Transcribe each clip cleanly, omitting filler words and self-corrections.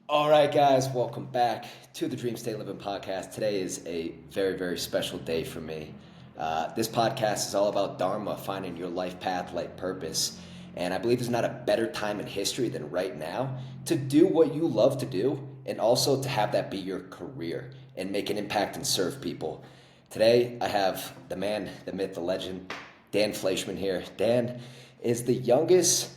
All right, guys, welcome back to the DreamState Livin podcast. Today is a very, very special day for me. This podcast is all about Dharma, finding your life path, life purpose. And I believe there's not a better time in history than right now to do what you love to do and also to have that be your career and make an impact and serve people. Today, I have the man, the myth, the legend, Dan Fleyshman here. Dan is the youngest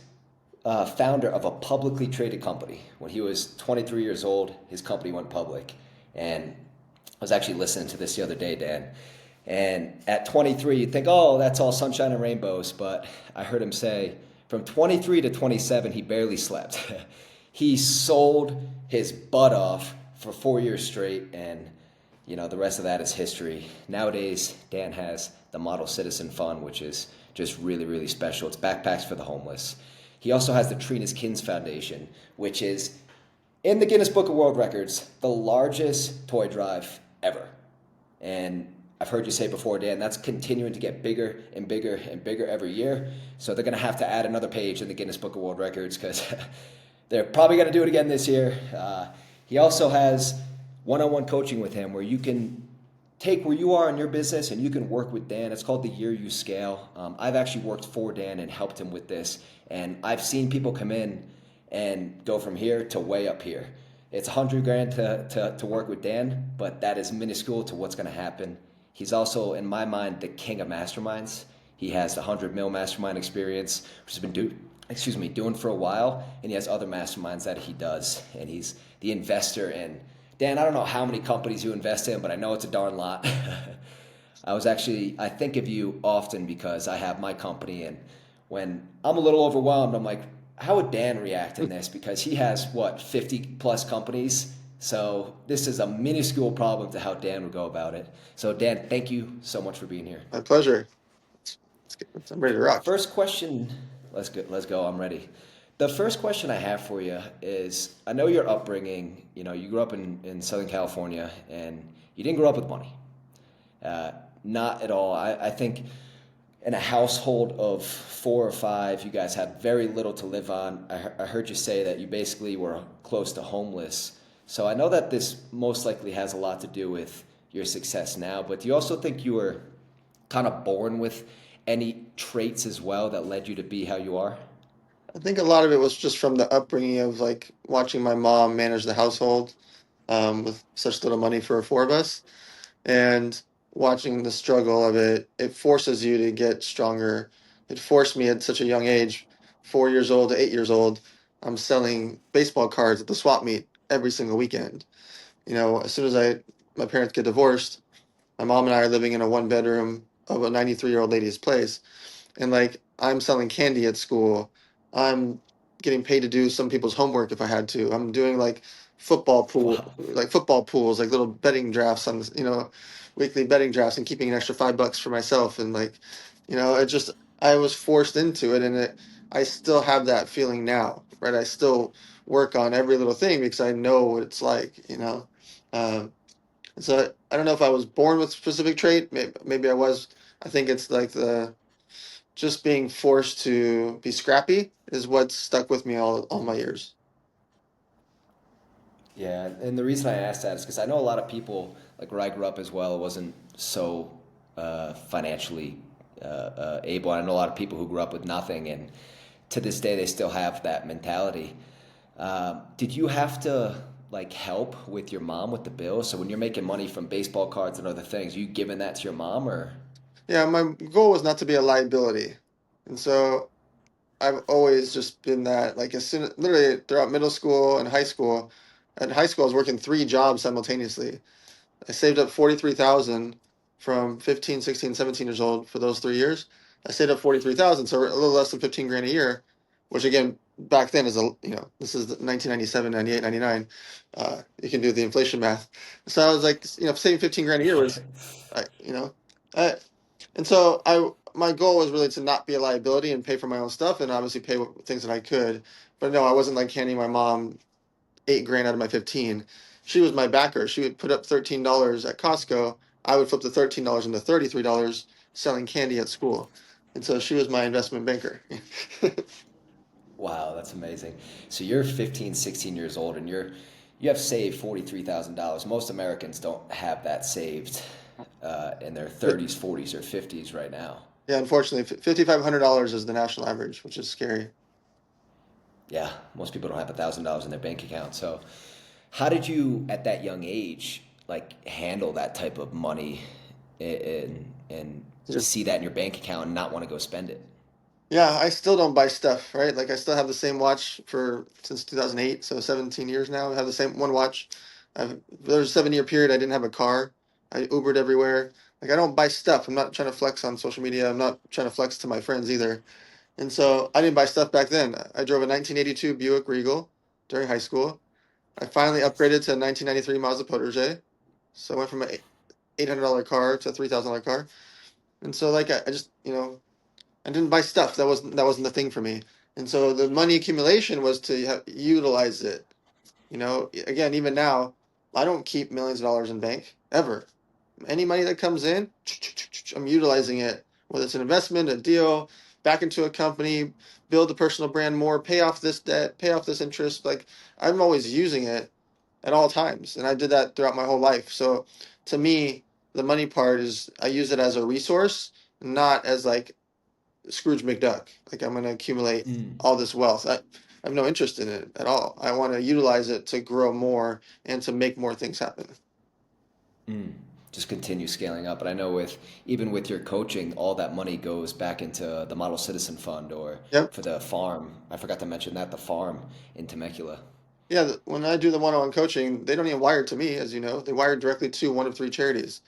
founder of a publicly traded company. When he was 23 years old, his company went public. And I was actually listening to this the other day, Dan. And at 23, you'd think, oh, that's all sunshine and rainbows. But I heard him say from 23 to 27, he barely slept. He sold his butt off for 4 years straight. And, the rest of that is history. Nowadays, Dan has the Model Citizen Fund, which is just really, really special. It's backpacks for the homeless. He also has the Trina's Kins Foundation, which is in the Guinness Book of World Records, the largest toy drive ever. And I've heard you say before, Dan, that's continuing to get bigger and bigger and bigger every year. So they're going to have to add another page in the Guinness Book of World Records because they're probably going to do it again this year. He also has one-on-one coaching with him where you can take where you are in your business and you can work with Dan. It's called the Year You Scale. I've actually worked for Dan and helped him with this. And I've seen people come in and go from here to way up here. It's 100 grand to work with Dan, but that is minuscule to what's going to happen. He's also, in my mind, the king of masterminds. He has the 100 mil mastermind experience, which has been doing for a while, and he has other masterminds that he does. And he's the investor in, Dan, I don't know how many companies you invest in, but I know it's a darn lot. I think of you often because I have my company, and when I'm a little overwhelmed, I'm like, how would Dan react in this? Because he has, 50 plus companies. So this is a minuscule problem to how Dan would go about it. So, Dan, thank you so much for being here. My pleasure. I'm ready to rock. First question, let's go. I'm ready. The first question I have for you is I know your upbringing, you grew up in Southern California and you didn't grow up with money. Not at all. I think in a household of four or five, you guys had very little to live on. I heard you say that you basically were close to homeless. So I know that this most likely has a lot to do with your success now, but do you also think you were kind of born with any traits as well that led you to be how you are? I think a lot of it was just from the upbringing of like watching my mom manage the household with such little money for four of us, and watching the struggle of it. It forces you to get stronger. It forced me at such a young age, 4 years old to 8 years old. I'm selling baseball cards at the swap meet every single weekend. As soon as my parents get divorced, my mom and I are living in a one bedroom of a 93-year-old lady's place. And like I'm selling candy at school. I'm getting paid to do some people's homework if I had to. I'm doing Wow. like football pools, like little betting drafts on, weekly betting drafts, and keeping an extra $5 for myself. And it just, I was forced into it, and I still have that feeling now, right? I still work on every little thing because I know what it's like. Um, so I don't know if I was born with a specific trait. Maybe I was. I think it's like the just being forced to be scrappy is what stuck with me all my years. Yeah, and the reason I asked that is because I know a lot of people, like where I grew up as well, wasn't so financially able. I know a lot of people who grew up with nothing, and to this day they still have that mentality. Did you have to like help with your mom with the bills? So when you're making money from baseball cards and other things, you giving that to your mom or? Yeah, my goal was not to be a liability, and so I've always just been that. Like as soon, literally throughout middle school and high school. At high school, I was working three jobs simultaneously. I saved up 43,000 from 15, 16, 17 years old for those 3 years. I saved up 43,000, so a little less than 15 grand a year, which again, back then this is 1997, 98, 99. You can do the inflation math. So I was like, saving 15 grand a year was, I, you know, I, and so my goal was really to not be a liability and pay for my own stuff and obviously pay things that I could. But no, I wasn't like handing my mom 8 grand out of my 15. She was my backer. She would put up $13 at Costco. I would flip the $13 into $33 selling candy at school. And so she was my investment banker. Wow, that's amazing. So you're 15, 16 years old and you're You have saved $43,000. Most Americans don't have that saved in their But 30s, 40s, or 50s right now. yeah, unfortunately, $5,500 is the national average, which is scary. Yeah, most people don't have $1,000 in their bank account. So, how did you, at that young age, like handle that type of money and Just see that in your bank account and not want to go spend it? yeah, I still don't buy stuff, right? Like I still have the same watch for since 2008, so 17 years now. I have the same one watch. There was a 7-year period I didn't have a car. I Ubered everywhere. Like I don't buy stuff. I'm not trying to flex on social media. I'm not trying to flex to my friends either. And so I didn't buy stuff back then. I drove a 1982 Buick Regal during high school. I finally upgraded to a 1993 Mazda Protege. So I went from an $800 car to a $3,000 car. And so like I just, I didn't buy stuff. That wasn't the thing for me. And so the money accumulation was to utilize it. Again, even now, I don't keep millions of dollars in bank ever. Any money that comes in, I'm utilizing it, whether it's an investment, a deal, back into a company, build a personal brand more, pay off this debt, pay off this interest. Like I'm always using it at all times. And I did that throughout my whole life. So to me, the money part is I use it as a resource, not as like Scrooge McDuck. Like I'm going to accumulate Mm. all this wealth. I have no interest in it at all. I want to utilize it to grow more and to make more things happen. Mm. Just continue scaling up. But I know with even with your coaching, all that money goes back into the Model Citizen Fund or Yep. for the farm. I forgot to mention that the farm in Temecula. Yeah. When I do the one-on-one coaching, they don't even wire to me, as you know. They wire directly to one of three charities.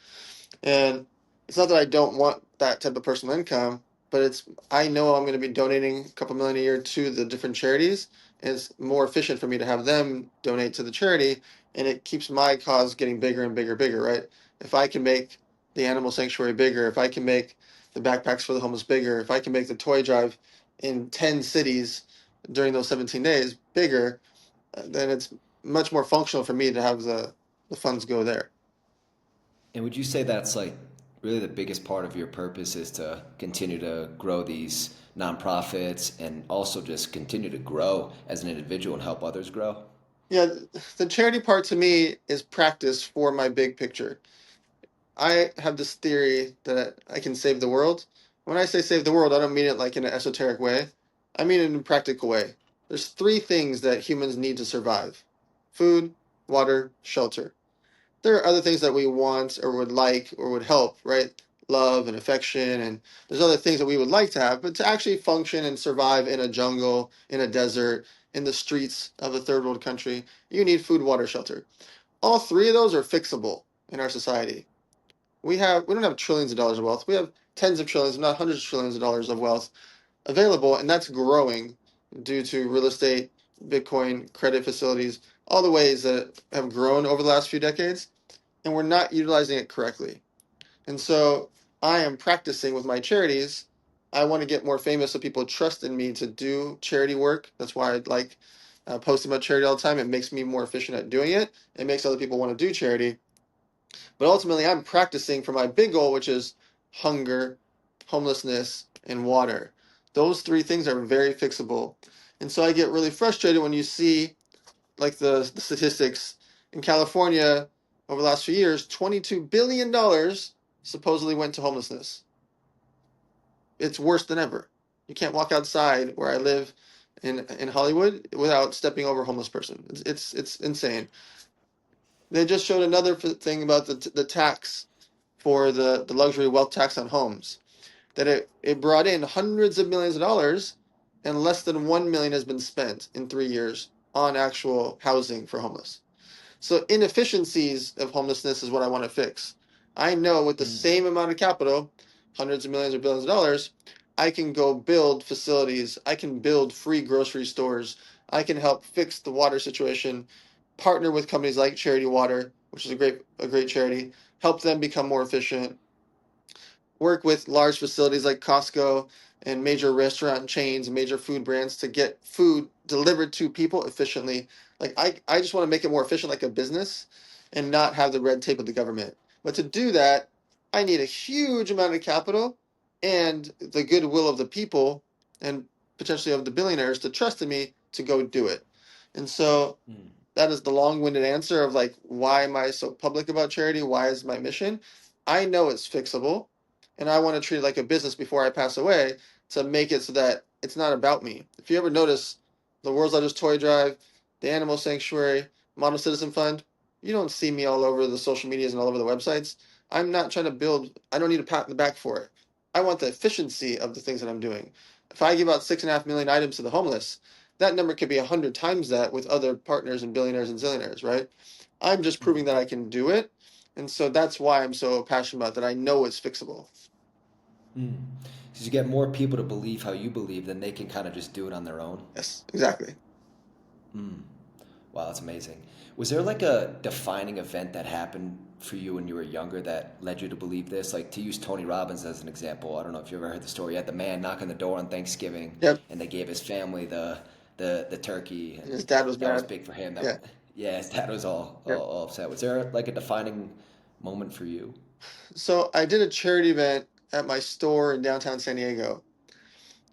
And it's not that I don't want that type of personal income, but I know I'm going to be donating a couple million a year to the different charities. And it's more efficient for me to have them donate to the charity, and it keeps my cause getting bigger and bigger, bigger, right? If I can make the animal sanctuary bigger, if I can make the backpacks for the homeless bigger, if I can make the toy drive in 10 cities during those 17 days bigger, then it's much more functional for me to have the funds go there. And would you say that's like really the biggest part of your purpose is to continue to grow these nonprofits and also just continue to grow as an individual and help others grow? Yeah, the charity part to me is practice for my big picture. I have this theory that I can save the world. When I say save the world, I don't mean it like in an esoteric way. I mean it in a practical way. There's three things that humans need to survive: food, water, shelter. There are other things that we want or would like or would help, right? Love and affection, and there's other things that we would like to have, but to actually function and survive in a jungle, in a desert, in the streets of a third world country, you need food, water, shelter. All three of those are fixable in our society. We don't have trillions of dollars of wealth. We have tens of trillions, if not hundreds of trillions of dollars of wealth available, and that's growing due to real estate, Bitcoin, credit facilities, all the ways that have grown over the last few decades, and we're not utilizing it correctly. And so I am practicing with my charities. I want to get more famous so people trust in me to do charity work. That's why I like posting about charity all the time. It makes me more efficient at doing it. It makes other people want to do charity. But ultimately, I'm practicing for my big goal, which is hunger, homelessness, and water. Those three things are very fixable. And so I get really frustrated when you see like the statistics in California over the last few years, $22 billion supposedly went to homelessness. It's worse than ever. You can't walk outside where I live in Hollywood without stepping over a homeless person. It's insane. They just showed another thing about the tax for the luxury wealth tax on homes, that it brought in hundreds of millions of dollars, and less than 1 million has been spent in 3 years on actual housing for homeless. So inefficiencies of homelessness is what I want to fix. I know with the Mm. same amount of capital, hundreds of millions or billions of dollars, I can go build facilities. I can build free grocery stores. I can help fix the water situation, partner with companies like Charity Water, which is a great charity, help them become more efficient, work with large facilities like Costco and major restaurant chains and major food brands to get food delivered to people efficiently. Like I just want to make it more efficient like a business and not have the red tape of the government. But to do that, I need a huge amount of capital and the goodwill of the people and potentially of the billionaires to trust in me to go do it. And so Mm. that is the long-winded answer of like, why am I so public about charity? Why is my mission? I know it's fixable, and I want to treat it like a business before I pass away to make it so that it's not about me. If you ever notice the World's Largest Toy Drive, the Animal Sanctuary, Model Citizen Fund, you don't see me all over the social medias and all over the websites. I'm not trying to build, I don't need a pat in the back for it. I want the efficiency of the things that I'm doing. If I give out 6.5 million items to the homeless, that number could be 100 times that with other partners and billionaires and zillionaires, right? I'm just proving that I can do it. And so that's why I'm so passionate about that. I know it's fixable. Because you get more people to believe how you believe, then they can kind of just do it on their own. Yes, exactly. Wow, that's amazing. Was there like a defining event that happened for you when you were younger that led you to believe this? Like to use Tony Robbins as an example, I don't know if you ever heard the story. You had the man knock on the door on Thanksgiving, Yep. and they gave his family the turkey, And and his dad was that was mad. big for him. Yeah. Yeah, his dad was Yep. all upset. Was there like a defining moment for you? So I did a charity event at my store in downtown San Diego,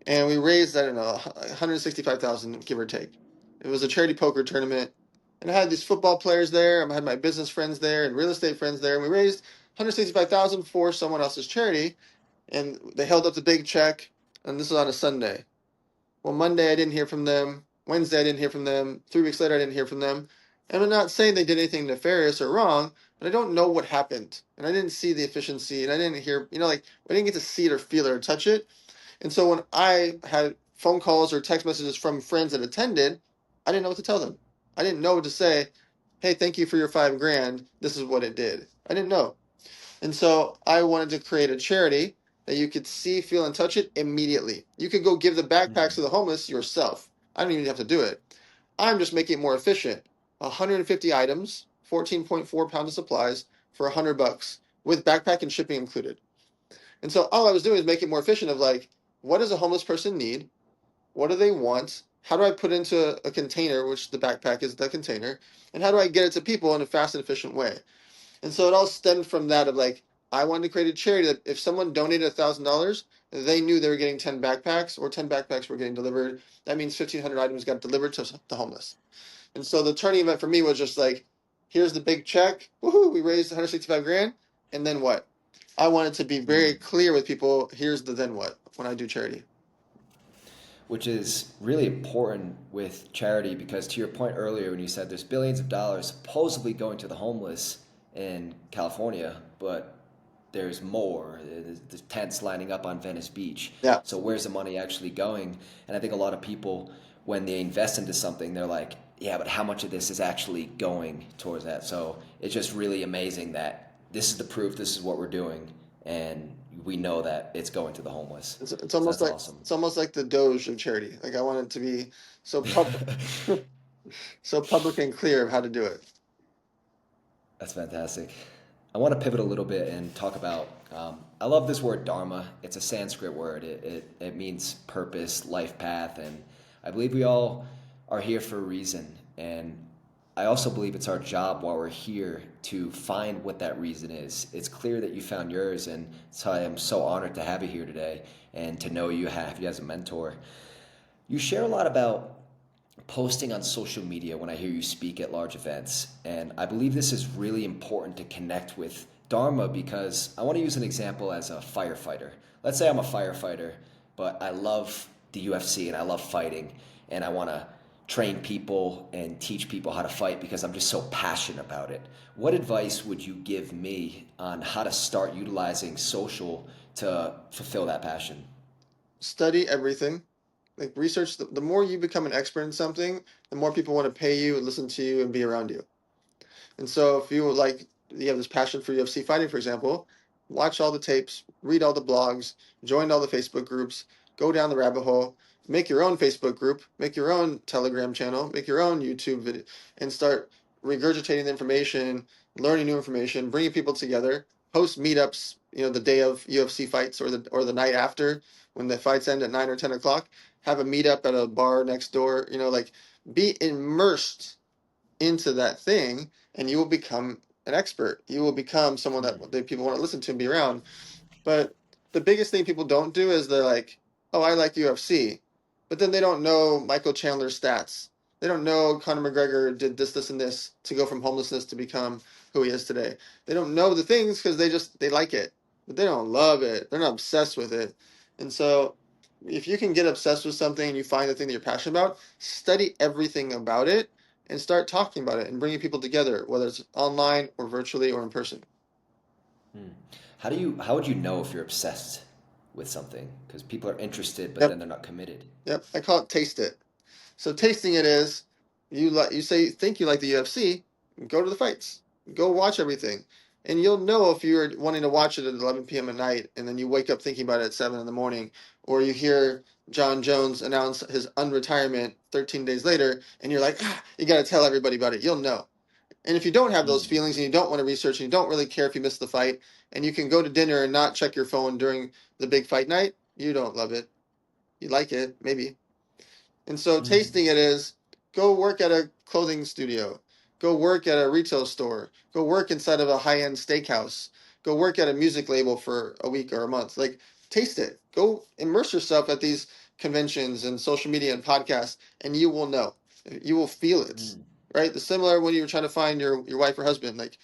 and we raised, I don't know, 165,000, give or take. It was a charity poker tournament, and I had these football players there. I had my business friends there and real estate friends there, and we raised 165,000 for someone else's charity, and they held up the big check, and this was on a Sunday. Well, Monday I didn't hear from them. Wednesday I didn't hear from them. 3 weeks later I didn't hear from them. And I'm not saying they did anything nefarious or wrong, but I don't know what happened, and I didn't see the efficiency, and I didn't hear, like I didn't get to see it or feel it or touch it. And so when I had phone calls or text messages from friends that attended, I didn't know what to tell them. I didn't know what to say. Hey, thank you for your 5 grand. This is what it did. I didn't know. And so I wanted to create a charity that you could see, feel, and touch it immediately. You could go give the backpacks to the homeless yourself. I don't even have to do it. I'm just making it more efficient. 150 items, 14.4 pounds of supplies for $100 with backpack and shipping included. And so all I was doing is make it more efficient of like, what does a homeless person need? What do they want? How do I put into a container, which the backpack is the container, and how do I get it to people in a fast and efficient way? And so it all stemmed from that of like, I wanted to create a charity that if someone donated $1,000, they knew they were getting 10 backpacks or 10 backpacks were getting delivered. That means 1,500 items got delivered to the homeless. And so the turning event for me was just like, here's the big check. Woohoo, we raised 165 grand. And then what? I wanted to be very clear with people. Here's the then what when I do charity. Which is really important with charity because to your point earlier when you said there's billions of dollars supposedly going to the homeless in California, but there's more. There's tents lining up on Venice Beach. Yeah. So where's the money actually going? And I think a lot of people, when they invest into something, they're like, yeah, but how much of this is actually going towards that? So it's just really amazing that this is the proof, this is what we're doing, and we know that it's going to the homeless. It's So almost that's like awesome. it's almost like the Doge of charity. Like I want it to be so public, so public and clear of how to do it. That's fantastic. I want to pivot a little bit and talk about. I love this word Dharma. It's a Sanskrit word. It means purpose, life path, and I believe we all are here for a reason. And I also believe it's our job while we're here to find what that reason is. It's clear that you found yours, and so I am so honored to have you here today and to know you as a mentor. You share a lot about posting on social media when I hear you speak at large events. And I believe this is really important to connect with Dharma because I want to use an example as a firefighter. Let's say I'm a firefighter, but I love the UFC and I love fighting and I want to train people and teach people how to fight because I'm just so passionate about it. What advice would you give me on how to start utilizing social to fulfill that passion? Study everything. Like research. The more you become an expert in something, the more people want to pay you and listen to you and be around you. And so if you like you have this passion for UFC fighting, for example, watch all the tapes, read all the blogs, join all the Facebook groups, go down the rabbit hole, make your own Facebook group, make your own Telegram channel, make your own YouTube video, and start regurgitating the information, learning new information, bringing people together, host meetups, the day of UFC fights or the night after when the fights end at 9 or 10 o'clock, have a meetup at a bar next door, like be immersed into that thing and you will become an expert. You will become someone that people want to listen to and be around. But the biggest thing people don't do is they're like, oh, I like UFC. But then they don't know Michael Chandler's stats. They don't know Conor McGregor did this, this, and this to go from homelessness to become who he is today. They don't know the things because they like it, but they don't love it. They're not obsessed with it. And so if you can get obsessed with something and you find the thing that you're passionate about, study everything about it and start talking about it and bringing people together, whether it's online or virtually or in person. Hmm. How would you know if you're obsessed with something? Because people are interested, but Yep. then they're not committed. Yep. I call it taste it. So tasting it is you say think you like the UFC, go to the fights, go watch everything, and you'll know if you're wanting to watch it at 11 p.m. at night, and then you wake up thinking about it at 7 in the morning, or you hear John Jones announce his unretirement 13 days later, and you're like, you got to tell everybody about it. You'll know. And if you don't have those Hmm. feelings and you don't want to research and you don't really care if you miss the fight, and you can go to dinner and not check your phone during the big fight night, you don't love it. You like it, maybe. And so Hmm. tasting it is go work at a clothing studio, go work at a retail store, go work inside of a high-end steakhouse, go work at a music label for a week or a month. Like taste it. Go immerse yourself at these conventions and social media and podcasts, and you will know. You will feel it. Hmm. Right? The similar when you were trying to find your wife or husband. Like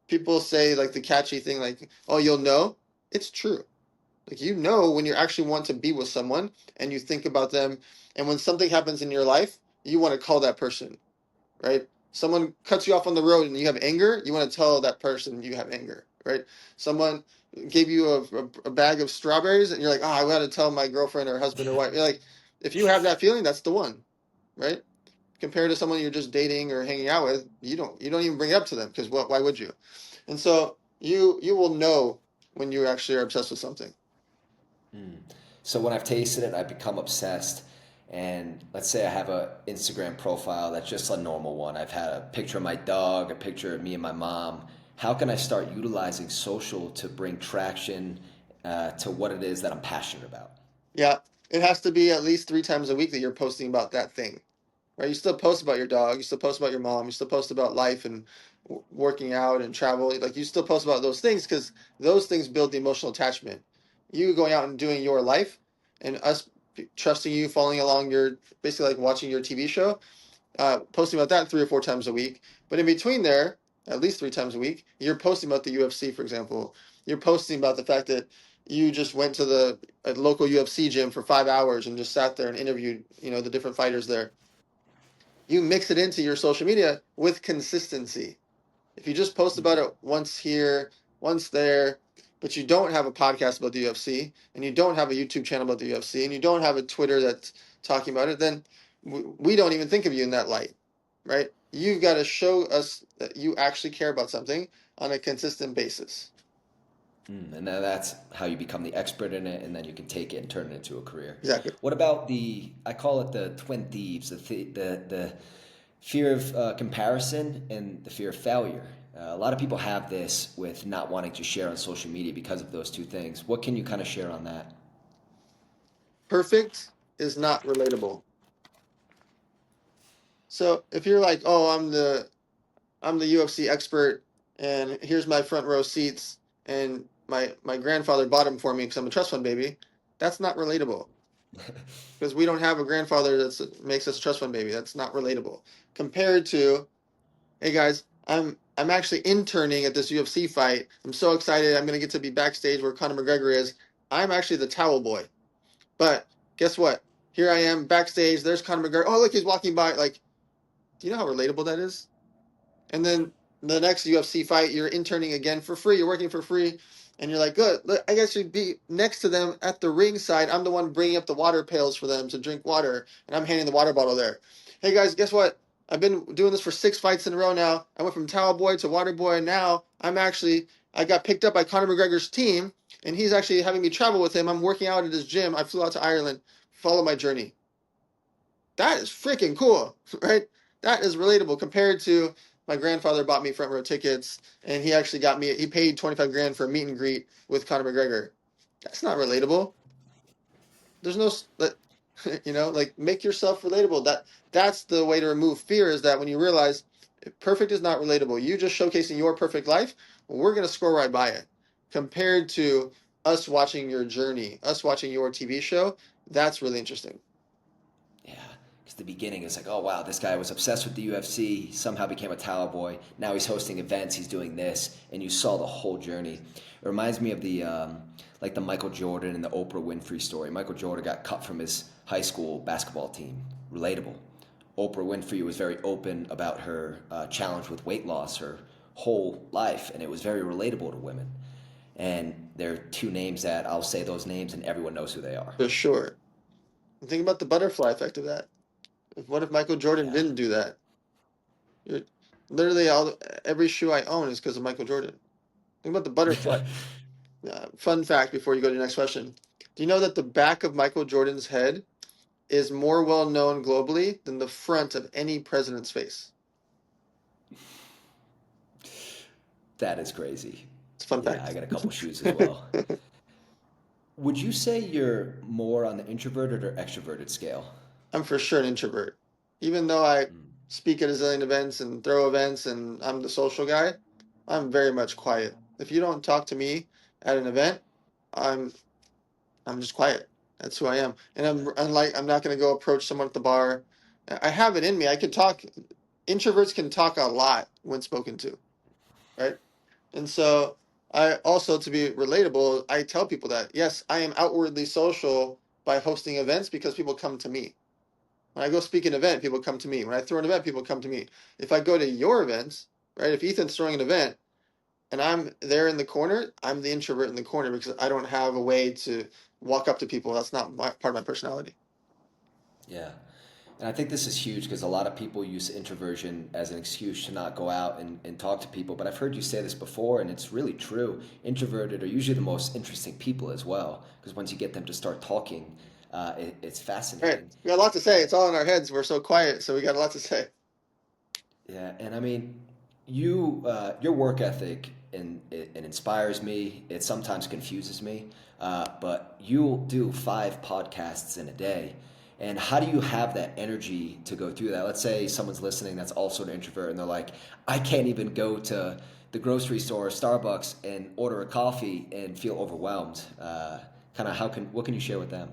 people say like the catchy thing like, oh, you'll know. It's true. Like you know when you actually want to be with someone and you think about them, and when something happens in your life, you want to call that person, right? Someone cuts you off on the road and you have anger, you want to tell that person you have anger, right? Someone gave you a bag of strawberries and you're like, oh, I got to tell my girlfriend or husband or wife. You're like, if you have that feeling, that's the one, right? Compared to someone you're just dating or hanging out with, you don't even bring it up to them because why would you? And so you will know when you actually are obsessed with something. Hmm. So when I've tasted it, I become obsessed. And let's say I have a Instagram profile that's just a normal one. I've had a picture of my dog, a picture of me and my mom. How can I start utilizing social to bring traction to what it is that I'm passionate about? Yeah, it has to be at least 3 times a week that you're posting about that thing, right? You still post about your dog, you still post about your mom, you still post about life and working out and travel. Like you still post about those things because those things build the emotional attachment. You going out and doing your life, and us trusting you, following along your basically like watching your TV show, posting about that 3 or 4 times a week. But in between there, at least 3 times a week, you're posting about the UFC, for example. You're posting about the fact that you just went to the local UFC gym for 5 hours and just sat there and interviewed, the different fighters there. You mix it into your social media with consistency. If you just post about it once here, once there, but you don't have a podcast about the UFC, and you don't have a YouTube channel about the UFC, and you don't have a Twitter that's talking about it, then we don't even think of you in that light, right? You've got to show us that you actually care about something on a consistent basis. And then that's how you become the expert in it, and then you can take it and turn it into a career. Exactly. What about I call it the twin thieves, the fear of comparison and the fear of failure. A lot of people have this with not wanting to share on social media because of those two things. What can you kind of share on that? Perfect is not relatable. So if you're like, oh, I'm the UFC expert, and here's my front row seats, and my grandfather bought them for me because I'm a trust fund baby. That's not relatable because we don't have a grandfather that makes us a trust fund baby. That's not relatable compared to, hey guys, I'm actually interning at this UFC fight. I'm so excited. I'm gonna get to be backstage where Conor McGregor is. I'm actually the towel boy, but guess what? Here I am backstage. There's Conor McGregor. Oh look, he's walking by. Like, do you know how relatable that is? And then the next UFC fight, you're interning again for free. You're working for free, and you're like, good. I guess you'd be next to them at the ringside. I'm the one bringing up the water pails for them to drink water, and I'm handing the water bottle there. Hey guys, guess what? I've been doing this for 6 fights in a row now. I went from towel boy to water boy, and now I got picked up by Conor McGregor's team, and he's actually having me travel with him. I'm working out at his gym. I flew out to Ireland. Follow my journey. That is freaking cool, right? That is relatable compared to my grandfather bought me front row tickets and he paid 25 grand for a meet and greet with Conor McGregor. That's not relatable. There's no, like make yourself relatable. That's the way to remove fear is that when you realize perfect is not relatable, you just showcasing your perfect life, well, we're going to score right by it. Compared to us watching your journey, us watching your TV show, that's really interesting. Yeah, Because the beginning is like, oh wow, this guy was obsessed with the UFC, somehow became a towel boy. Now he's hosting events, he's doing this, and you saw the whole journey. It reminds me of the like the Michael Jordan and the Oprah Winfrey story. Michael Jordan got cut from his high school basketball team. Relatable. Oprah Winfrey was very open about her challenge with weight loss her whole life, and it was very relatable to women. And there are two names that I'll say those names, and everyone knows who they are. For sure. And think about the butterfly effect of that. What if Michael Jordan Yeah. didn't do that? You're, literally, every shoe I own is because of Michael Jordan. Think about the butterfly. Fun fact before you go to your next question. Do you know that the back of Michael Jordan's head is more well known globally than the front of any president's face? That is crazy. It's a fun Yeah, fact. I got a couple shoes as well. Would you say you're more on the introverted or extroverted scale? I'm for sure an introvert. Even though I Mm. speak at a zillion events and throw events and I'm the social guy, I'm very much quiet. If you don't talk to me at an event, I'm I'm just quiet. That's who I am. And I'm not going to go approach someone at the bar. I have it in me. I can talk. Introverts can talk a lot when spoken to, right? And so I also, to be relatable, I tell people that yes, I am outwardly social by hosting events because people come to me. When I go speak an event, people come to me. When I throw an event, people come to me. If I go to your events, right? If Ethan's throwing an event and I'm there in the corner, I'm the introvert in the corner because I don't have a way to walk up to people. That's not part of my personality. Yeah. And I think this is huge because a lot of people use introversion as an excuse to not go out and talk to people. But I've heard you say this before, and it's really true. Introverted are usually the most interesting people as well, because once you get them to start talking, it's Right. fascinating. We got a lot to say. It's all in our heads. We're so quiet, so we got a lot to say. Yeah, and I mean, your work ethic and it inspires me. It sometimes confuses me, but you'll do 5 podcasts in a day. And how do you have that energy to go through that? Let's say someone's listening that's also an introvert, and they're like, I can't even go to the grocery store or Starbucks and order a coffee and feel overwhelmed. Kind of what can you share with them?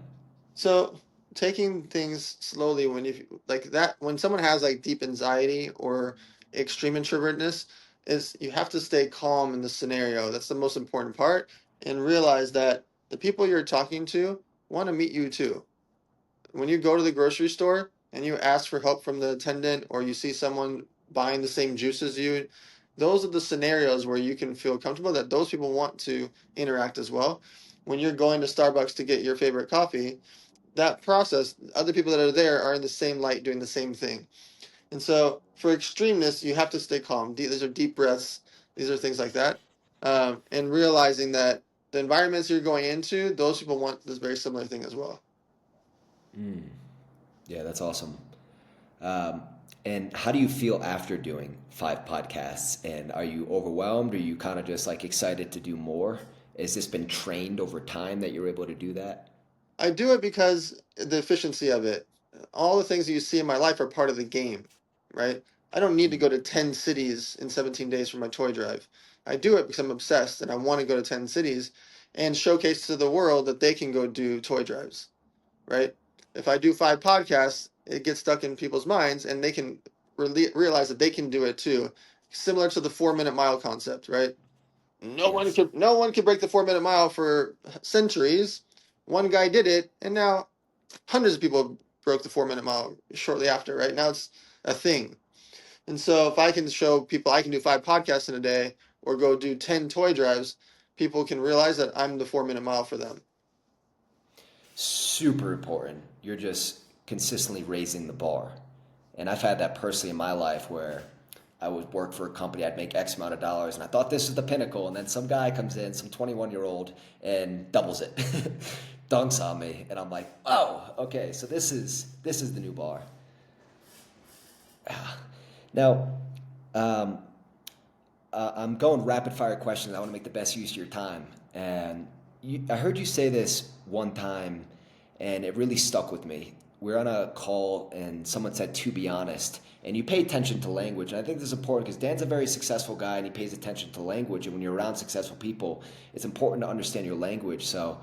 So taking things slowly when you like that when someone has like deep anxiety or extreme introvertness is you have to stay calm in the scenario. That's the most important part and realize that the people you're talking to want to meet you too. When you go to the grocery store and you ask for help from the attendant or you see someone buying the same juice as you, those are the scenarios where you can feel comfortable that those people want to interact as well. When you're going to Starbucks to get your favorite coffee, that process, other people that are there are in the same light doing the same thing. And so for extremeness, you have to stay calm. These are deep breaths. These are things like that. And realizing that the environments you're going into, those people want this very similar thing as well. Mm. Yeah, that's awesome. Um, and how do you feel after doing 5 podcasts? And are you overwhelmed? Are you kind of just like excited to do more? Has this been trained over time that you're able to do that? I do it because the efficiency of it. All the things that you see in my life are part of the game, right? I don't need to Mm. go to 10 cities in 17 days for my toy drive. I do it because I'm obsessed and I want to go to 10 cities and showcase to the world that they can go do toy drives, right? If I do 5 podcasts, it gets stuck in people's minds and they can realize that they can do it too. Similar to the 4 minute mile concept, right? Yes. No one could break the 4 minute mile for centuries. One guy did it, and now hundreds of people broke the 4 minute mile shortly after. Right now, it's a thing. And so, if I can show people I can do 5 podcasts in a day, or go do 10 toy drives, people can realize that I'm the 4 minute mile for them. Super important. You're just consistently raising the bar. And I've had that personally in my life where I would work for a company, I'd make X amount of dollars, and I thought this was the pinnacle. And then some guy comes in, some 21-year-old, and doubles it, dunks on me, and I'm like, oh, okay, so this is the new bar. Now, um, I'm going rapid fire questions. I want to make the best use of your time. And I heard you say this one time, and it really stuck with me. We're on a call, and someone said, to be honest. And you pay attention to language. And I think this is important because Dan's a very successful guy, and he pays attention to language. And when you're around successful people, it's important to understand your language. So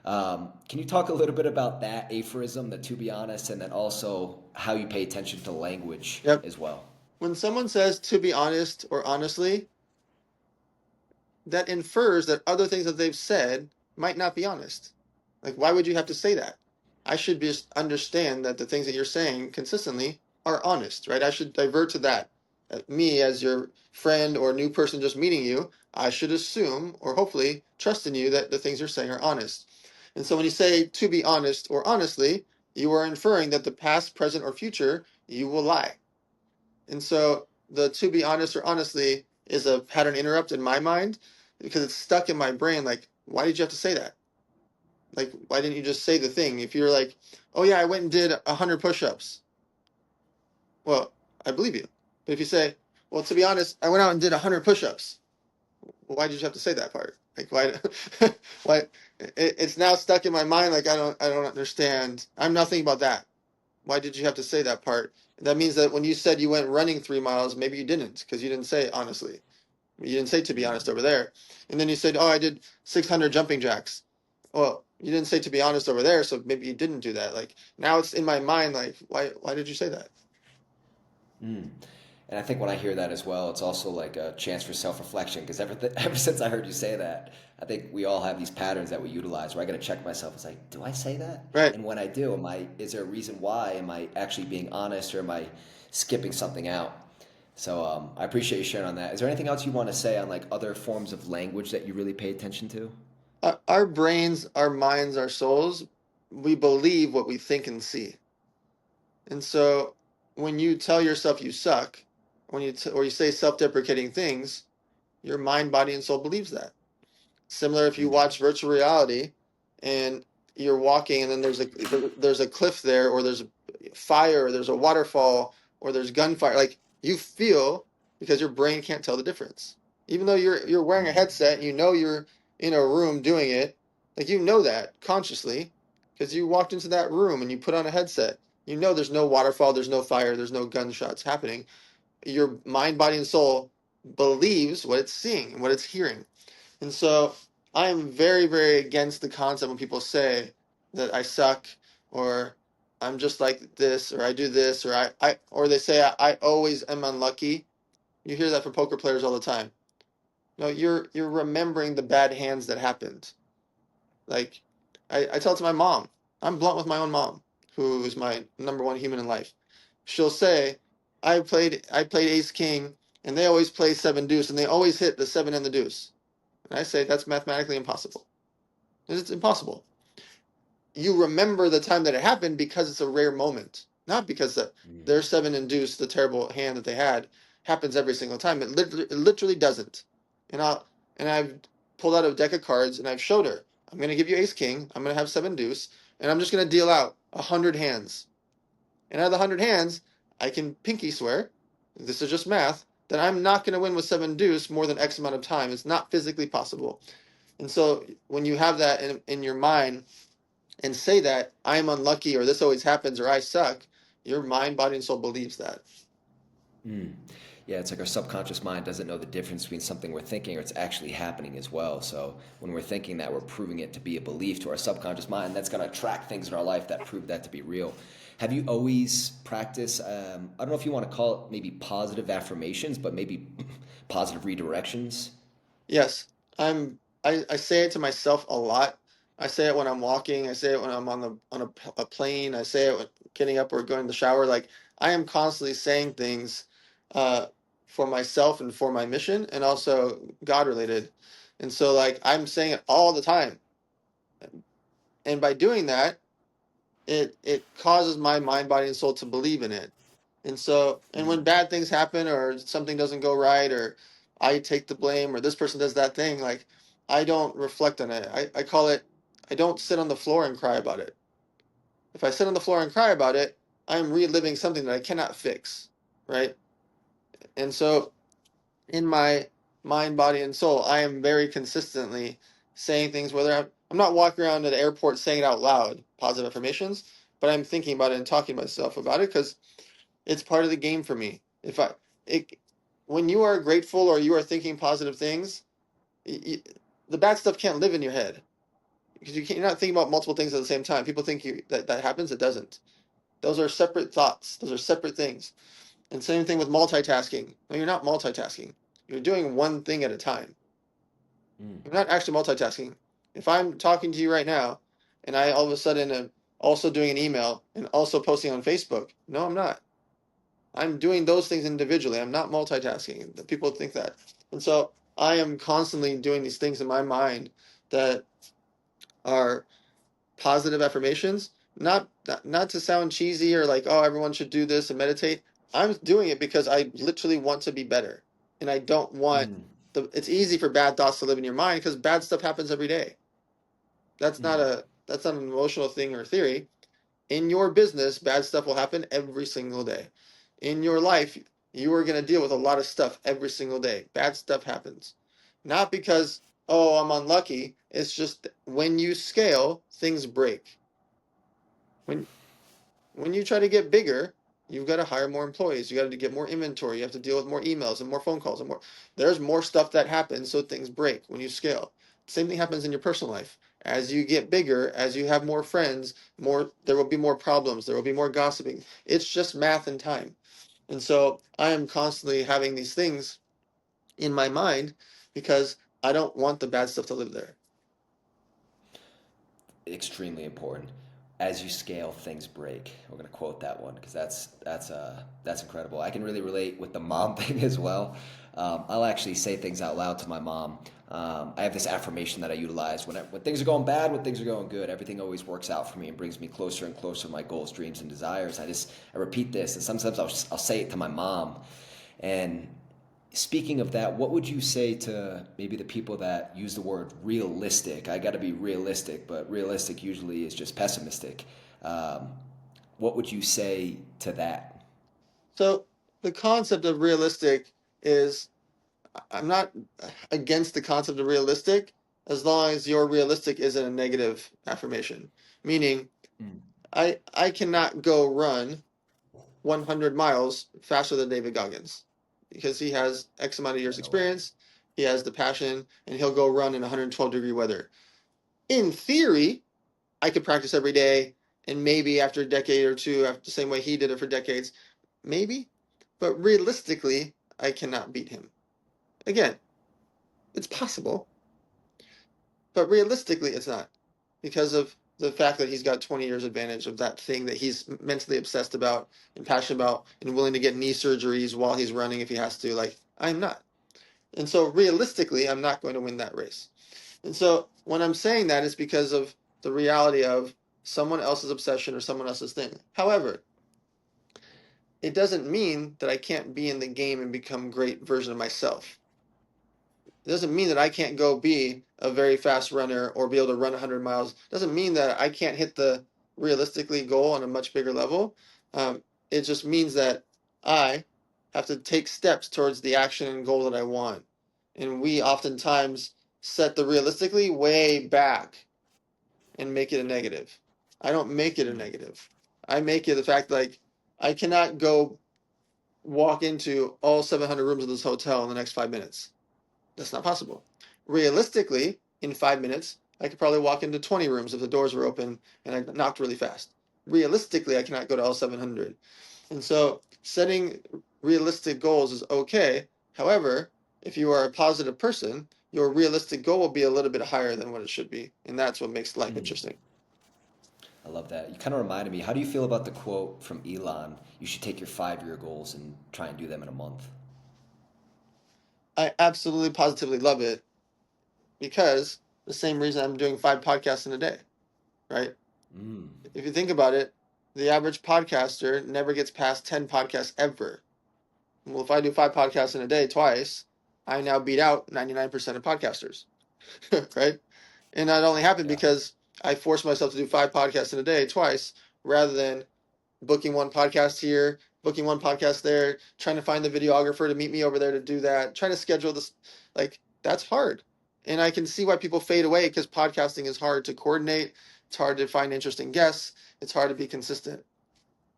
Can you talk a little bit about that aphorism, the to be honest, and then also how you pay attention to language Yep. as well? When someone says to be honest or honestly, that infers that other things that they've said might not be honest. Like, why would you have to say that? I should just understand that the things that you're saying consistently are honest, right? I should divert to that. Me, as your friend or new person just meeting you, I should assume or hopefully trust in you that the things you're saying are honest. And so when you say to be honest or honestly, you are inferring that the past, present, or future, you will lie. And so the to be honest or honestly is a pattern interrupt in my mind because it's stuck in my brain. Like, why did you have to say that? Like, why didn't you just say the thing? If you're like, oh yeah, I went and did 100 push-ups. Well, I believe you. But if you say, well, to be honest, I went out and did 100 push-ups. Well, why did you have to say that part? Like, why? Why? It's now stuck in my mind. Like, I don't understand. I'm nothing about that. Why did you have to say that part? That means that when you said you went running 3 miles, maybe you didn't, because you didn't say honestly. You didn't say to be honest over there. And then you said, oh, I did 600 jumping jacks. Well, you didn't say to be honest over there, so maybe you didn't do that. Like, now it's in my mind, like, why did you say that? Mm. And I think when I hear that as well, it's also like a chance for self-reflection because ever since I heard you say that, I think we all have these patterns that we utilize where I got to check myself. It's like, do I say that? Right. And when I do, is there a reason why? Am I actually being honest or am I skipping something out? So I appreciate you sharing on that. Is there anything else you want to say on like other forms of language that you really pay attention to? Our brains, our minds, our souls, we believe what we think and see. And so when you tell yourself you suck, or you say self-deprecating things, your mind, body, and soul believes that. Similar if you Mm. watch virtual reality and you're walking and then there's a cliff there or there's a fire or there's a waterfall or there's gunfire. Like you feel because your brain can't tell the difference. Even though you're wearing a Mm. headset and you know you're in a room doing it, like you know that consciously because you walked into that room and you put on a headset. You know there's no waterfall, there's no fire, there's no gunshots happening. Your mind, body, and soul believes what it's seeing and what it's hearing. And so I am very, very against the concept when people say that I suck or I'm just like this or I do this or or they say I always am unlucky. You hear that from poker players all the time. No, you're remembering the bad hands that happened. Like I tell it to my mom. I'm blunt with my own mom, who is my number one human in life. She'll say, I played Ace King and they always play seven deuce and they always hit the seven and the deuce. And I say that's mathematically impossible. It's impossible. You remember the time that it happened because it's a rare moment, not because Mm. their seven induced, the terrible hand that they had, happens every single time. It literally doesn't. And I've pulled out a deck of cards and I've showed her. I'm going to give you ace king. I'm going to have seven deuce, and I'm just going to deal out 100 hands. And out of the 100 hands, I can pinky swear, this is just math, that I'm not going to win with seven deuce more than X amount of time. It's not physically possible. And so when you have that in your mind and say that I'm unlucky or this always happens or I suck, your mind, body, and soul believes that. Mm. Yeah, it's like our subconscious mind doesn't know the difference between something we're thinking or it's actually happening as well. So when we're thinking that, we're proving it to be a belief to our subconscious mind. That's going to attract things in our life that prove that to be real. Have you always practiced, I don't know if you want to call it maybe positive affirmations, but maybe positive redirections? Yes, I say it to myself a lot. I say it when I'm walking. I say it when I'm on a plane. I say it when getting up or going to the shower. Like I am constantly saying things uh, for myself and for my mission, and also God related. And so like I'm saying it all the time. And by doing that, it causes my mind, body, and soul to believe in it. And so, and when Mm. bad things happen or something doesn't go right or I take the blame or this person does that thing, like I don't reflect on it. I call it, I don't sit on the floor and cry about it. If I sit on the floor and cry about it, I'm reliving something that I cannot fix, right? And so in my mind, body, and soul, I am very consistently saying things, whether I'm not walking around at the airport saying it out loud, positive affirmations, but I'm thinking about it and talking to myself about it because it's part of the game for me. If I, it, when you are grateful or you are thinking positive things, y y the bad stuff can't live in your head because you're not thinking about multiple things at the same time. People think that happens. It doesn't. Those are separate thoughts. Those are separate things. And same thing with multitasking. No, you're not multitasking. You're doing one thing at a time. Mm. You're not actually multitasking. If I'm talking to you right now, and I all of a sudden am also doing an email and also posting on Facebook, no, I'm not. I'm doing those things individually. I'm not multitasking. People think that. And so I am constantly doing these things in my mind that are positive affirmations, not to sound cheesy or like, oh, everyone should do this and meditate. I'm doing it because I literally want to be better. And I don't want Mm. it's easy for bad thoughts to live in your mind because bad stuff happens every day. Mm. That's not an emotional thing or theory. In your business, bad stuff will happen every single day. In your life, you are going to deal with a lot of stuff every single day. Bad stuff happens. Not because, oh, I'm unlucky. It's just when you scale, things break. When when you try to get bigger, you've got to hire more employees. You got to get more inventory. You have to deal with more emails and more phone calls and more. There's more stuff that happens, so things break when you scale. Same thing happens in your personal life. As you get bigger, as you have more friends, more there will be more problems. There will be more gossiping. It's just math and time. And so I am constantly having these things in my mind because I don't want the bad stuff to live there. Extremely important. As you scale, things break. We're gonna quote that one because that's incredible. I can really relate with the mom thing as well. I'll actually say things out loud to my mom. I have this affirmation that I utilize when things are going bad, when things are going good. Everything always works out for me and brings me closer and closer to my goals, dreams, and desires. I repeat this, and sometimes I'll say it to my mom, and speaking of that, what would you say to maybe the people that use the word realistic? I got to be realistic, but realistic usually is just pessimistic. Um, what would you say to that? So the concept of realistic is I'm not against the concept of realistic as long as your realistic isn't a negative affirmation. Meaning, Mm. I cannot go run 100 miles faster than David Goggins because he has X amount of years Yeah, no way. experience, he has the passion, and he'll go run in 112-degree weather. In theory, I could practice every day, and maybe after a decade or two, after the same way he did it for decades, maybe. But realistically, I cannot beat him. Again, it's possible, but realistically, it's not because of the fact that he's got 20 years advantage of that thing that he's mentally obsessed about and passionate about and willing to get knee surgeries while he's running if he has to. Like, I'm not. And so realistically, I'm not going to win that race. And so when I'm saying that, it's because of the reality of someone else's obsession or someone else's thing. However, it doesn't mean that I can't be in the game and become a great version of myself. It doesn't mean that I can't go be a very fast runner or be able to run 100 miles. It doesn't mean that I can't hit the realistically goal on a much bigger level. It just means that I have to take steps towards the action and goal that I want. And we oftentimes set the realistically way back and make it a negative. I don't make it a Mm. negative. I make it the fact like I cannot go walk into all 700 rooms of this hotel in the next 5 minutes. That's not possible. Realistically, in 5 minutes, I could probably walk into 20 rooms if the doors were open and I knocked really fast. Realistically, I cannot go to all 700. And so setting realistic goals is okay. However, if you are a positive person, your realistic goal will be a little bit higher than what it should be. And that's what makes life Mm. interesting. I love that. You kind of reminded me. How do you feel about the quote from Elon? You should take your 5 year goals and try and do them in a month. I absolutely positively love it because the same reason I'm doing 5 podcasts in a day, right? Mm. If you think about it, the average podcaster never gets past 10 podcasts ever. Well, if I do 5 podcasts in a day twice, I now beat out 99% of podcasters, right? And that only happened Yeah. because I forced myself to do 5 podcasts in a day twice rather than booking one podcast here, booking one podcast there, trying to find the videographer to meet me over there to do that, trying to schedule this. Like, that's hard. And I can see why people fade away because podcasting is hard to coordinate. It's hard to find interesting guests. It's hard to be consistent.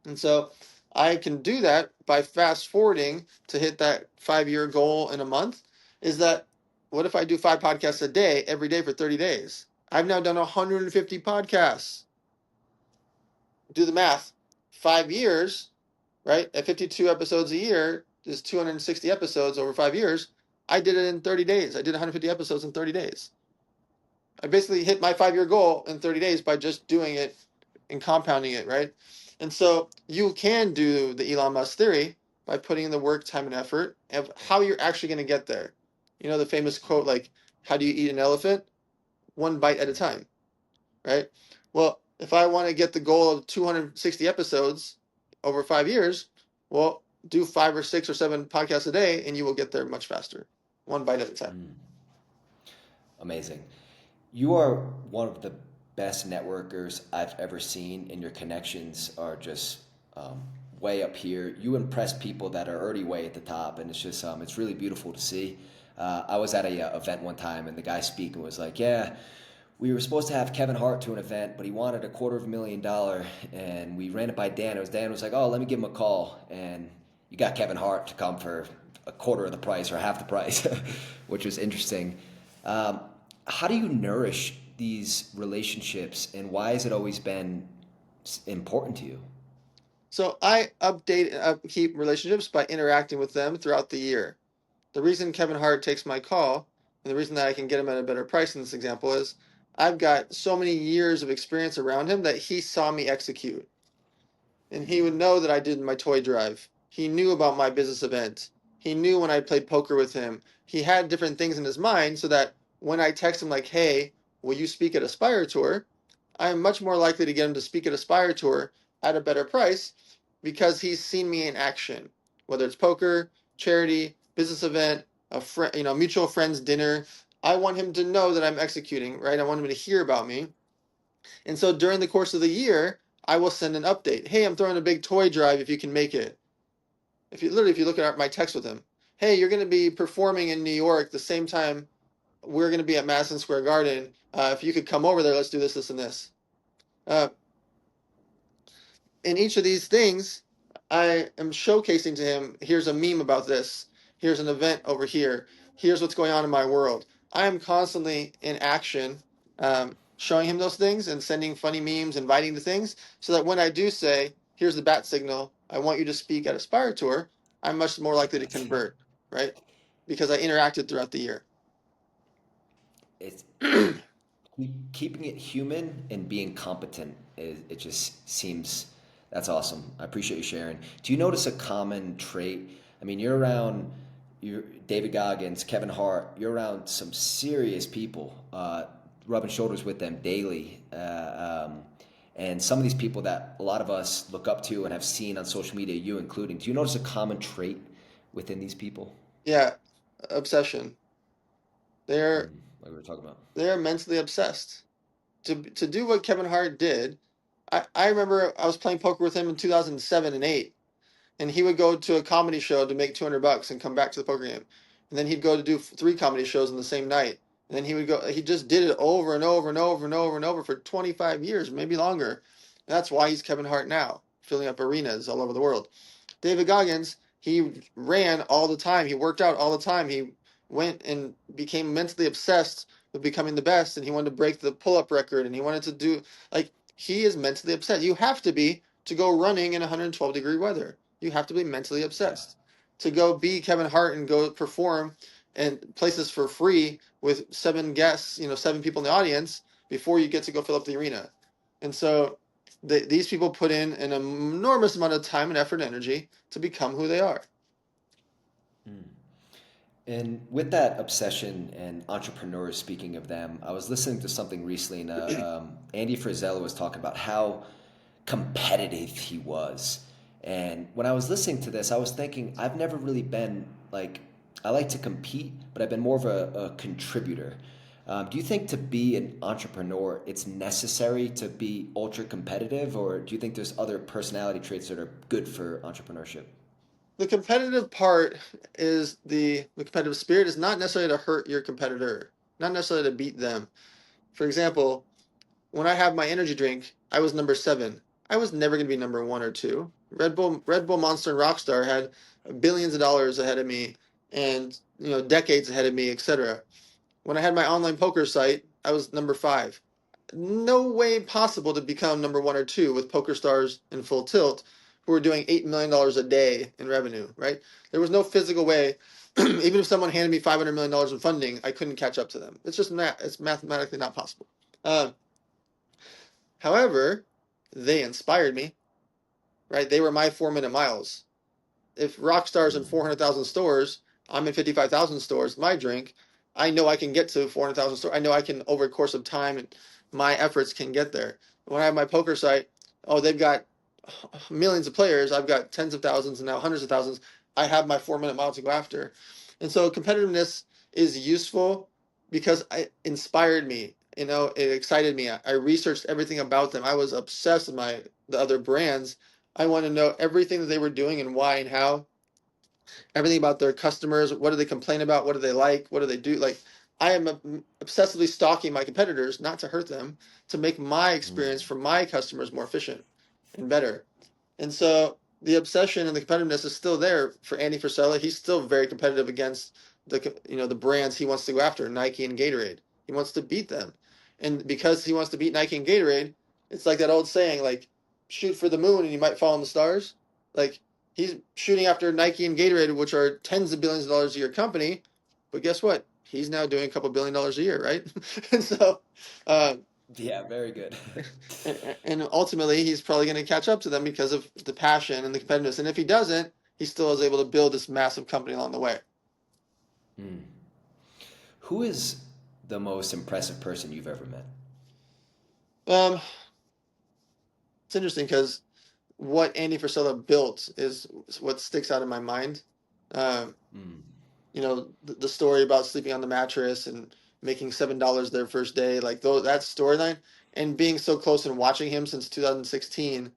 And so I can do that by fast forwarding to hit that 5 year goal in a month. Is that what if I do 5 podcasts a day every day for 30 days? I've now done 150 podcasts. Do the math. 5 years, right? At 52 episodes a year is 260 episodes over 5 years. I did it in 30 days. I did 150 episodes in 30 days. I basically hit my 5-year goal in 30 days by just doing it and compounding it, right? And so you can do the Elon Musk theory by putting in the work, time, and effort of how you're actually going to get there. You know the famous quote, like, how do you eat an elephant? One bite at a time, right? Well, if I want to get the goal of 260 episodes over 5 years, well, do 5 or 6 or 7 podcasts a day, and you will get there much faster, one bite at a time. Amazing. You are one of the best networkers I've ever seen, and your connections are just way up here. You impress people that are already way at the top, and it's really beautiful to see. I was at a event one time, and the guy speaking was like, "Yeah, we were supposed to have Kevin Hart to an event, but he wanted $250,000, and we ran it by Dan. Dan was like, oh, let me give him a call, and you got Kevin Hart to come for a quarter of the price or half the price," which was interesting. How do you nourish these relationships, and why has it always been important to you? So I update and upkeep relationships by interacting with them throughout the year. The reason Kevin Hart takes my call, and the reason that I can get him at a better price in this example, is I've got so many years of experience around him that he saw me execute. And he would know that I did my toy drive. He knew about my business event. He knew when I played poker with him. He had different things in his mind so that when I text him like, hey, will you speak at Aspire Tour? I am much more likely to get him to speak at Aspire Tour at a better price because he's seen me in action, whether it's poker, charity, business event, a friend, mutual friends dinner. I want him to know that I'm executing, right? I want him to hear about me. And so during the course of the year, I will send an update. Hey, I'm throwing a big toy drive if you can make it. If you look at my text with him, hey, you're going to be performing in New York the same time we're going to be at Madison Square Garden. If you could come over there, let's do this, this, and this. Uh, in each of these things, I am showcasing to him, here's a meme about this. Here's an event over here. Here's what's going on in my world. I am constantly in action, showing him those things and sending funny memes, inviting to things, so that when I do say, here's the bat signal, I want you to speak at Aspire Tour, I'm much more likely to convert, right? Because I interacted throughout the year. It's keeping it human and being competent. It just seems that's awesome. I appreciate you sharing. Do you notice a common trait? I mean, you're David Goggins, Kevin Hart. You're around some serious people, rubbing shoulders with them daily. And some of these people that a lot of us look up to and have seen on social media, you including. Do you notice a common trait within these people? Yeah, obsession. They're Like we were talking about. they're mentally obsessed. To do what Kevin Hart did, I remember I was playing poker with him in 2007 and 8, and he would go to a comedy show to make $200 and come back to the poker game, and then he'd go to do 3 comedy shows in the same night, and then he just did it over and over and over and over and over for 25 years, maybe longer. And that's why he's Kevin Hart now, filling up arenas all over the world. David Goggins, he ran all the time. He worked out all the time. He went and became mentally obsessed with becoming the best, and he wanted to break the pull-up record, and he wanted to do, like, he is mentally obsessed. You have to be to go running in 112-degree weather. You have to be mentally Yeah. obsessed. To go be Kevin Hart and go perform in places for free with 7 guests, 7 people in the audience before you get to go fill up the arena. And so these people put in an enormous amount of time and effort and energy to become who they are. Mm. And with that obsession and entrepreneurs, speaking of them, I was listening to something recently, and Andy Frisella was talking about how competitive he was. And when I was listening to this, I was thinking, I've never really been like, I like to compete, but I've been more of a contributor. Do you think to be an entrepreneur, it's necessary to be ultra competitive, or do you think there's other personality traits that are good for entrepreneurship? The competitive part is the competitive spirit is not necessarily to hurt your competitor, not necessarily to beat them. For example, when I have my energy drink, I was number 7. I was never going to be number 1 or 2. Red Bull Monster and Rockstar had billions of dollars ahead of me and decades ahead of me, etc. When I had my online poker site, I was number 5. No way possible to become number 1 or 2 with Poker Stars and Full Tilt, who were doing $8 million a day in revenue, right? There was no physical way. Even if someone handed me $500 million in funding, I couldn't catch up to them. It's just it's mathematically not possible. However, they inspired me, right? They were my 4-minute miles. If Rockstar's in 400,000 stores, I'm in 55,000 stores, my drink, I know I can get to 400,000 stores. I know I can, over the course of time, and my efforts can get there. When I have my poker site, oh, they've got millions of players. I've got tens of thousands and now hundreds of thousands. I have my 4-minute mile to go after. And so competitiveness is useful because it inspired me. It excited me. I researched everything about them. I was obsessed with the other brands. I wanted to know everything that they were doing and why and how. Everything about their customers. What do they complain about? What do they like? What do they do? Like, I am obsessively stalking my competitors, not to hurt them, to make my experience for my customers more efficient and better. And so the obsession and the competitiveness is still there for Andy Frisella. He's still very competitive against the brands he wants to go after, Nike and Gatorade. He wants to beat them. And because he wants to beat Nike and Gatorade, it's like that old saying, like, shoot for the moon and you might fall in the stars. Like, he's shooting after Nike and Gatorade, which are tens of billions of dollars a year company. But guess what? He's now doing a couple $1 billion a year, right? And so, Yeah, very good. and ultimately, he's probably going to catch up to them because of the passion and the competitiveness. And if he doesn't, he still is able to build this massive company along the way. Who is the most impressive person you've ever met? Um, it's interesting because what Andy Frisella built is what sticks out in my mind. Um, the story about sleeping on the mattress and making $7 their first day, like that storyline, and being so close and watching him since 2016.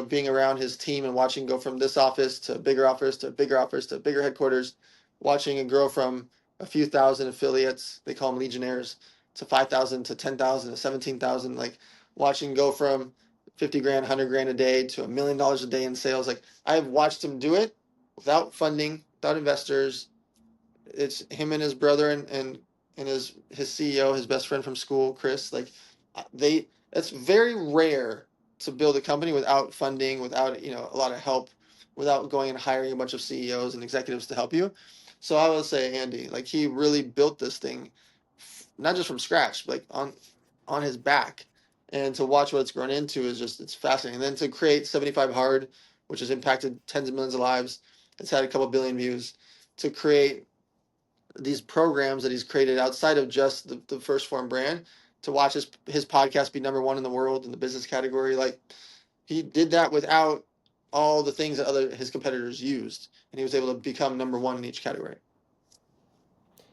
Being around his team and watching go from this office to a bigger office to a bigger office to a bigger headquarters, watching it grow from a few thousand affiliates, they call them legionnaires, to 5,000 to 10,000 to 17,000, like watching go from 50 grand, 100 grand a day to $1 million a day in sales. Like, I've watched him do it without funding, without investors. It's him and his brother and his CEO, his best friend from school, Chris. Like, it's very rare to build a company without funding, without a lot of help, without going and hiring a bunch of CEOs and executives to help you. So I would say Andy, like, he really built this thing, not just from scratch, but like on his back. And to watch what it's grown into is it's fascinating. And then to create 75 Hard, which has impacted tens of millions of lives, it's had a couple billion views. To create these programs that he's created outside of just the First Form brand, to watch his podcast be number 1 in the world in the business category. Like, he did that without all the things that his competitors used, and he was able to become number 1 in each category.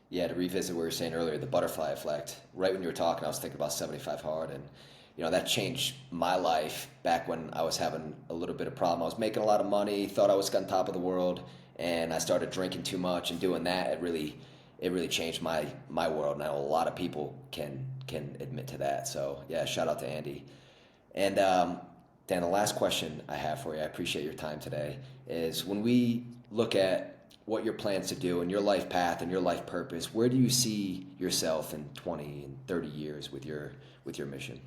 Yeah, to revisit what we were saying earlier, the butterfly effect. Right when you were talking, I was thinking about 75 Hard, and that changed my life back when I was having a little bit of problem. I was making a lot of money, thought I was on top of the world, and I started drinking too much and doing that. It really changed my world. Now a lot of people can admit to that. So yeah, shout out to Andy. And Dan, the last question I have for you, I appreciate your time today, is when we look at what your plans to do and your life path and your life purpose, where do you see yourself in 20 and 30 years with your mission?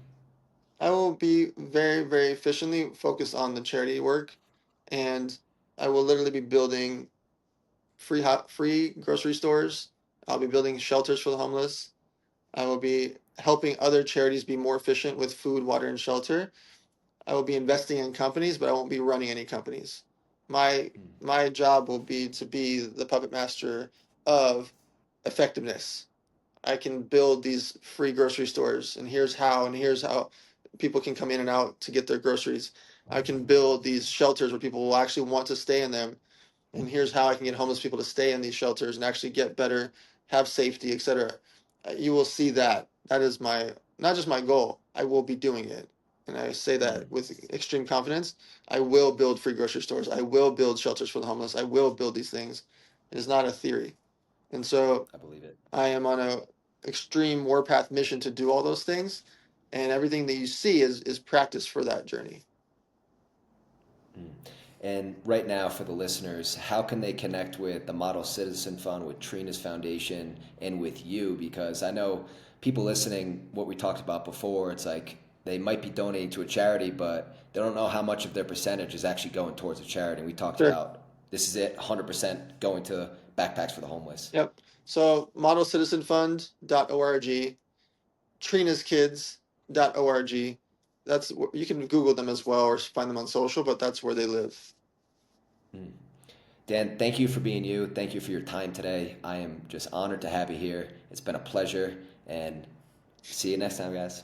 I will be very, very efficiently focused on the charity work, and I will literally be building free grocery stores. I'll be building shelters for the homeless. I will be helping other charities be more efficient with food, water, and shelter. I will be investing in companies, but I won't be running any companies. My my job will be to be the puppet master of effectiveness. I can build these free grocery stores, and here's how people can come in and out to get their groceries. I can build these shelters where people will actually want to stay in them, and here's how I can get homeless people to stay in these shelters and actually get better, have safety, etc. You will see that. That is not just my goal. I will be doing it. And I say that with extreme confidence. I will build free grocery stores. I will build shelters for the homeless. I will build these things. It is not a theory. And so I believe it. I am on a extreme warpath mission to do all those things. And everything that you see is practice for that journey. And right now, for the listeners, how can they connect with the Model Citizen Fund, with Trina's Foundation, and with you? Because I know people listening, what we talked about before, it's like they might be donating to a charity, but they don't know how much of their percentage is actually going towards a charity. And we talked Sure. about this is it, 100% going to backpacks for the homeless. Yep. So modelcitizenfund.org, trinaskids.org. You can Google them as well or find them on social, but that's where they live. Mm. Dan, thank you for being you. Thank you for your time today. I am just honored to have you here. It's been a pleasure, and see you next time, guys.